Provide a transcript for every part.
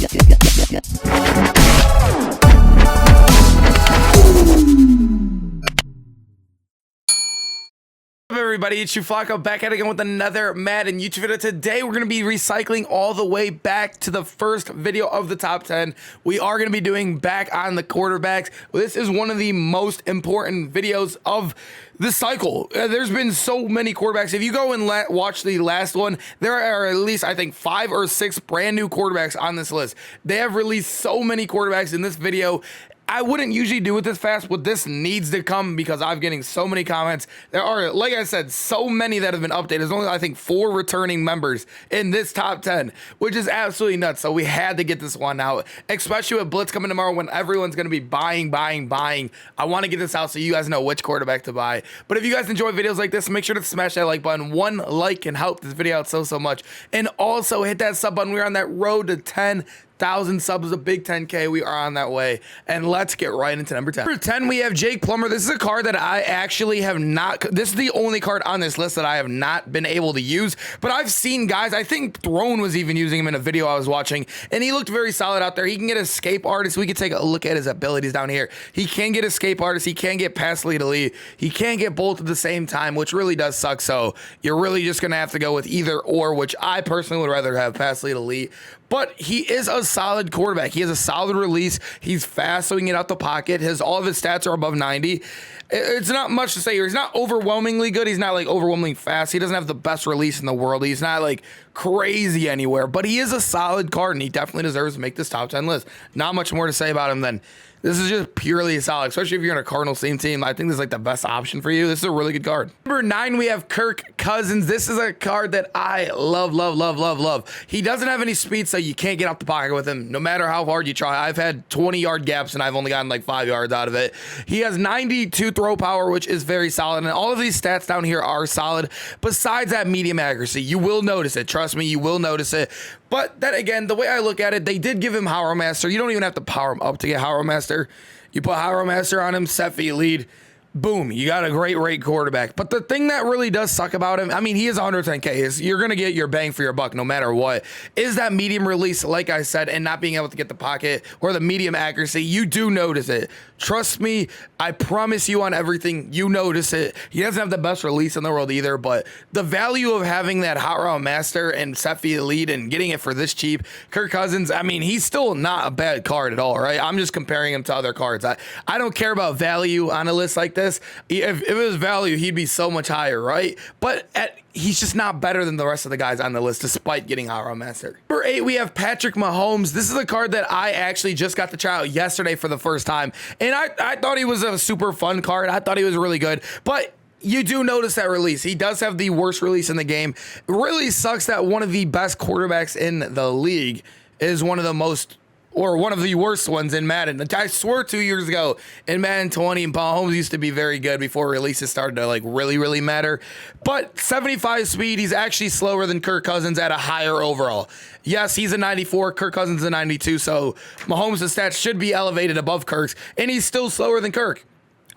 Everybody, it's Flacco back at it again with another Madden YouTube video. Today we're going to be recycling all the way back to the first video of the top 10. We are going to be doing back on the quarterbacks. This is one of the most important videos of the cycle. There's been so many quarterbacks. If you go and watch the last one, there are at least, I think, 5 or 6 brand new quarterbacks on this list. They have released so many quarterbacks in this video. I wouldn't usually do it this fast, but this needs to come because I'm getting so many comments. There are, like I said, so many that have been updated. There's only, I think, 4 returning members in this top 10, which is absolutely nuts. So we had to get this one out, especially with Blitz coming tomorrow when everyone's going to be buying. I want to get this out so you guys know which quarterback to buy. But if you guys enjoy videos like this, make sure to smash that like button. 1 like can help this video out so much. And also hit that sub button. We're on that road to 10,000 subs, a big 10K. We are on that way. And let's get right into number 10. Number 10, we have Jake Plummer. This is a card that I actually have not, this is the only card on this list that I have not been able to use, but I've seen guys, I think Throne was even using him in a video I was watching, and he looked very solid out there. He can get escape artist. We can take a look at his abilities down here. He can get escape artist. He can get pass lead elite. He can get both at the same time, which really does suck. So you're really just going to have to go with either or, which I personally would rather have pass lead elite. But he is a solid quarterback. He has a solid release. He's fast, so he can get out the pocket. All of his stats are above 90. It's not much to say here. He's not overwhelmingly good. He's not like overwhelmingly fast. He doesn't have the best release in the world. He's not like crazy anywhere, but he is a solid card, and he definitely deserves to make this top 10 list. Not much more to say about him than this is just purely solid, especially if you're in a Cardinals team. I think this is like the best option for you. This is a really good card. Number 9, we have Kirk Cousins. This is a card that I love. He doesn't have any speed, so you can't get out the pocket with him, no matter how hard you try. I've had 20-yard gaps, and I've only gotten like 5 yards out of it. He has 92 throw power, which is very solid, and all of these stats down here are solid. Besides that medium accuracy, you will notice it. Trust me, you will notice it. But then again, the way I look at it, they did give him Power Master. You don't even have to power him up to get Power Master. You put Power Master on him, set feet lead. Boom, you got a great rate quarterback. But the thing that really does suck about him, I mean, he is 110K. You're going to get your bang for your buck no matter what. Is that medium release, like I said, and not being able to get the pocket or the medium accuracy. You do notice it. Trust me, I promise you on everything, you notice it. He doesn't have the best release in the world either, but the value of having that Hot Route Master and set feet lead and getting it for this cheap, Kirk Cousins, I mean, he's still not a bad card at all, right? I'm just comparing him to other cards. I don't care about value on a list like this. If it was value, he'd be so much higher, right? But he's just not better than the rest of the guys on the list, despite getting Hot Route Master. Number 8, we have Patrick Mahomes. This is a card that I actually just got to try out yesterday for the first time, and I thought he was a super fun card. I thought he was really good, but you do notice that release. He does have the worst release in the game. It really sucks that one of the best quarterbacks in the league is one of the worst ones in Madden. I swear 2 years ago in Madden 20, Mahomes used to be very good before releases started to like really matter. But 75 speed, he's actually slower than Kirk Cousins at a higher overall. Yes, he's a 94, Kirk Cousins is a 92, so Mahomes' stats should be elevated above Kirk's, and he's still slower than Kirk.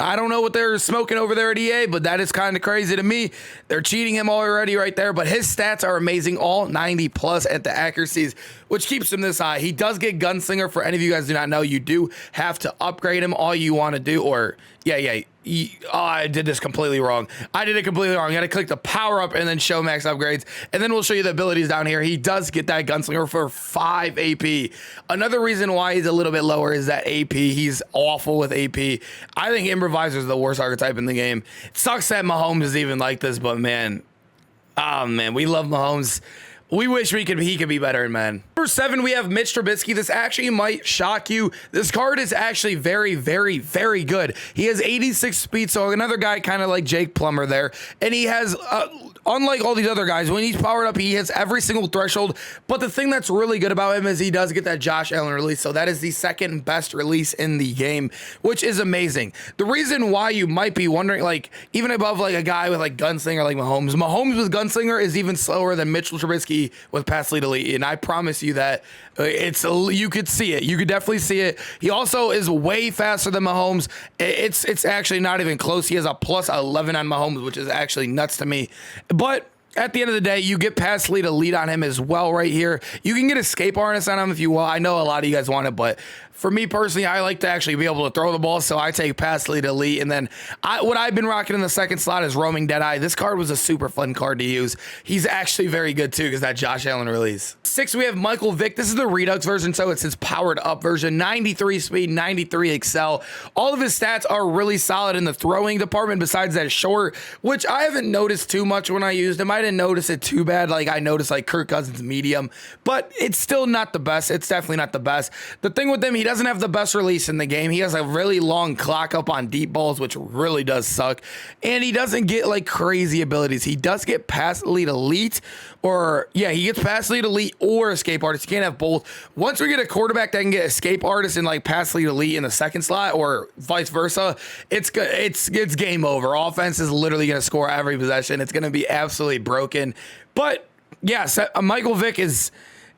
I don't know what they're smoking over there at EA, but that is kind of crazy to me. They're cheating him already right there, but his stats are amazing, all 90 plus at the accuracies, which keeps him this high. He does get Gunslinger. For any of you guys do not know, you do have to upgrade him. All you want to do, or I did this completely wrong. I did it completely wrong. You got to click the power up and then show max upgrades, and then we'll show you the abilities down here. He does get that Gunslinger for 5 AP. Another reason why he's a little bit lower is that AP. He's awful with AP. I think Improviser is the worst archetype in the game. It sucks that Mahomes is even like this, but man, oh man, we love Mahomes. We wish he could be better, man. Number 7, we have Mitch Trubisky. This actually might shock you. This card is actually very good. He has 86 speed, so another guy kind of like Jake Plummer there. And he has, unlike all these other guys, when he's powered up, he hits every single threshold. But the thing that's really good about him is he does get that Josh Allen release. So that is the second best release in the game, which is amazing. The reason why you might be wondering, like, even above like a guy with like Gunslinger like Mahomes with Gunslinger is even slower than Mitchell Trubisky with pass lead elite, and I promise you that you could see it. You could definitely see it. He also is way faster than Mahomes. It's actually not even close. He has a plus 11 on Mahomes, which is actually nuts to me. But at the end of the day, you get pass lead elite on him as well right here. You can get escape harness on him if you want. I know a lot of you guys want it, but for me personally, I like to actually be able to throw the ball, so I take pass lead elite. And then what I've been rocking in the second slot is roaming Deadeye. This card was a super fun card to use. He's actually very good too because that Josh Allen release. 6, we have Michael Vick. This is the Redux version, so it's his powered up version. 93 speed, 93 excel. All of his stats are really solid in the throwing department besides that short, which I haven't noticed too much when I used him. I didn't notice it too bad. Like I noticed like Kirk Cousins medium, but it's still not the best. It's definitely not the best. The thing with him, he doesn't have the best release in the game. He has a really long clock up on deep balls, which really does suck. And he doesn't get like crazy abilities. He does get pass lead elite, or yeah, he gets pass lead elite or escape artist. You can't have both. Once we get a quarterback that can get escape artist and like pass lead elite in the second slot, or vice versa, it's game over. Offense is literally going to score every possession. It's going to be absolutely broken. But yeah, Michael Vick is.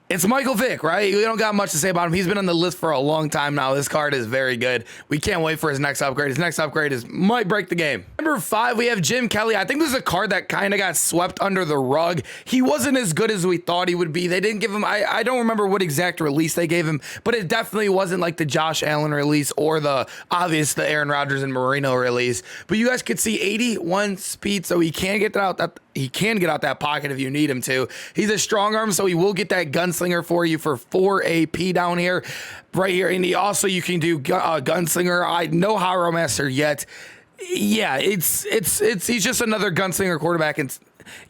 It's Michael Vick, right? We don't got much to say about him. He's been on the list for a long time now. This card is very good. We can't wait for his next upgrade. His next upgrade might break the game. Number 5, we have Jim Kelly. I think this is a card that kind of got swept under the rug. He wasn't as good as we thought he would be. They didn't give him, I don't remember what exact release they gave him, but it definitely wasn't like the Josh Allen release or the Aaron Rodgers and Marino release. But you guys could see 81 speed, so he can get out that pocket if you need him to. He's a strong arm, so he will get that gunslinger for you for 4 AP down here, right here. And you can do gunslinger. No Hero Master yet. Yeah, he's just another gunslinger quarterback, and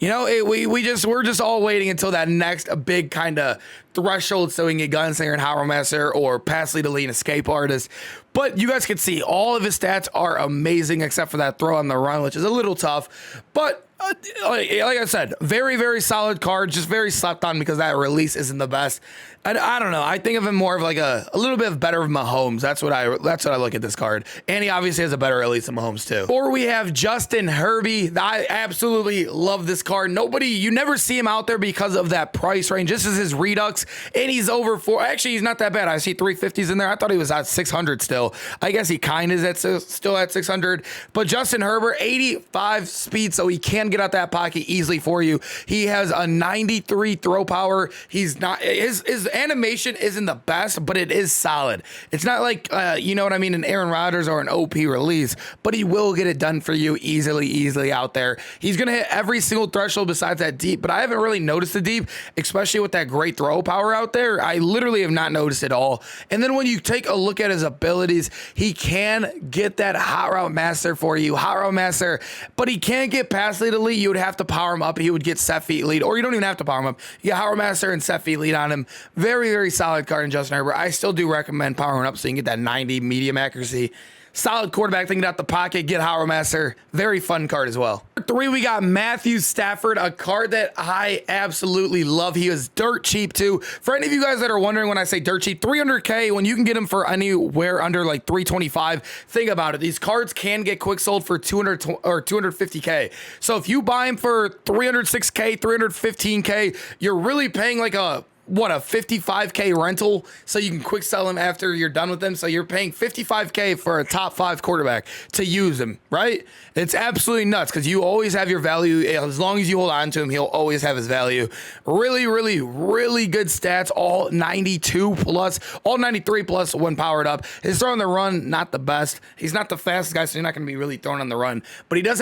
you know, we're just all waiting until that next big kind of threshold so we can get gunslinger and Hero Master or pass lead elite and escape artist. But you guys can see all of his stats are amazing except for that throw on the run, which is a little tough. But like I said, very, very solid card, just very slept on because that release isn't the best. And I don't know. I think of him more of like a little bit better of Mahomes. That's what I look at this card. And he obviously has a better release than Mahomes too. Or we have Justin Herbie. I absolutely love this card. You never see him out there because of that price range. This is his Redux, and he's over 4. Actually, he's not that bad. I see 350s in there. I thought he was at 600 still. I guess he kind of is still at 600. But Justin Herbert, 85 speed, so he can get out that pocket easily for you. He has a 93 throw power. He's not his animation isn't the best, but it is solid. It's not like you know what I mean, an Aaron Rodgers or an OP release, but he will get it done for you easily out there. He's gonna hit every single threshold besides that deep, but I haven't really noticed the deep, especially with that great throw power out there. I literally have not noticed it all. And then when you take a look at his abilities, he can get that hot route master for you, but he can't get past lead elite. You would have to power him up. He would get set feet lead, or you don't even have to power him up. You get Hero Master and set feet lead on him. Very, very solid card in Justin Herbert. I still do recommend powering up so you can get that 90 medium accuracy. Solid quarterback, thinking out the pocket, get Hero Master. Very fun card as well. Number 3, we got Matthew Stafford, a card that I absolutely love. He is dirt cheap too. For any of you guys that are wondering when I say dirt cheap, 300K, when you can get him for anywhere under like 325, think about it. These cards can get quick sold for 200 or 250K. So if you buy him for 306K, 315K, you're really paying like a 55K rental, so you can quick sell him after you're done with them. So you're paying 55K for a top 5 quarterback to use him, right? It's absolutely nuts because you always have your value. As long as you hold on to him, he'll always have his value. Really, really, really good stats. All 92 plus, all 93 plus when powered up. His throw on the run, not the best. He's not the fastest guy, so you're not going to be really throwing on the run. But he has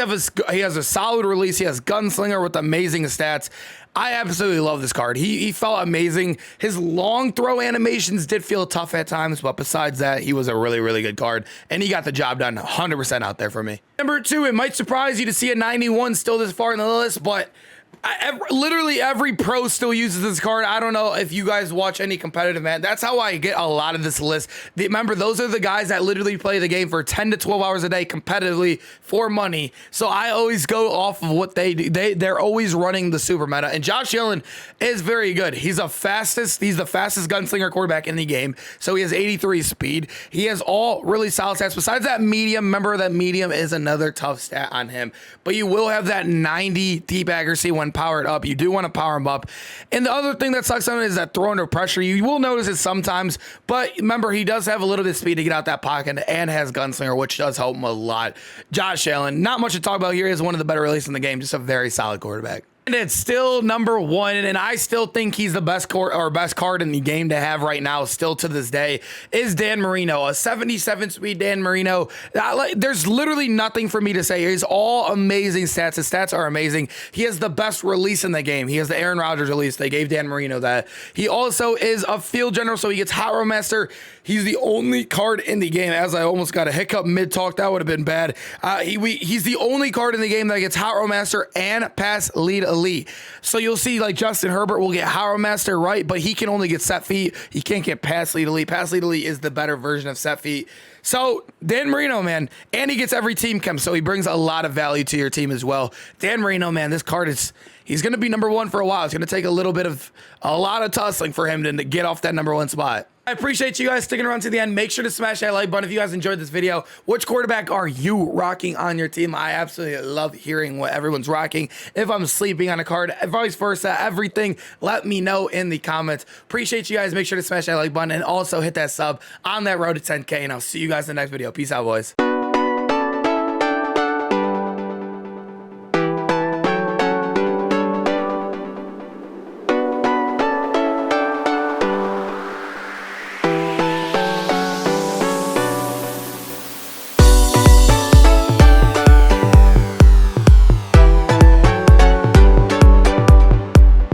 a solid release. He has gunslinger with amazing stats. I absolutely love this card. He felt amazing. His long throw animations did feel tough at times, but besides that, he was a really, really good card, and he got the job done 100% out there for me. Number 2, it might surprise you to see a 91 still this far in the list, but literally every pro still uses this card. I don't know if you guys watch any competitive Madden. That's how I get a lot of this list. Remember, those are the guys that literally play the game for 10 to 12 hours a day competitively for money. So I always go off of what they do. They're always running the super meta. And Josh Allen is very good. He's the fastest gunslinger quarterback in the game. So he has 83 speed. He has all really solid stats. Besides that medium, remember that medium is another tough stat on him. But you will have that 90 deep accuracy when powered up. You do want to power him up. And the other thing that sucks on it is that throw under pressure. You will notice it sometimes, but remember, he does have a little bit of speed to get out that pocket and has gunslinger, which does help him a lot. Josh Allen, not much to talk about here. He is one of the better releases in the game. Just a very solid quarterback. And it's still number one, and I still think he's the best card in the game to have right now, still to this day, is Dan Marino. A 77 speed Dan Marino. There's literally nothing for me to say. He's all amazing stats. His stats are amazing. He has the best release in the game. He has the Aaron Rodgers release. They gave Dan Marino that. He also is a field general, so he gets Hot Row Master. He's the only card in the game, as I almost got a hiccup mid-talk. That would have been bad. He's the only card in the game that gets Hot Row Master and Pass Lead Elite. So you'll see like Justin Herbert will get Hot Row Master, right? But he can only get Set Feet. He can't get Pass Lead Elite. Pass Lead Elite is the better version of Set Feet. So Dan Marino, man, and he gets every team chem, so he brings a lot of value to your team as well. Dan Marino, man, this card he's going to be number one for a while. It's going to take a lot of tussling for him to get off that number one spot. I appreciate you guys sticking around to the end. Make sure to smash that like button if you guys enjoyed this video. Which quarterback are you rocking on your team? I absolutely love hearing what everyone's rocking. If I'm sleeping on a card, vice versa, everything, let me know in the comments. Appreciate you guys. Make sure to smash that like button and also hit that sub on that road to 10K. And I'll see you guys in the next video. Peace out, boys.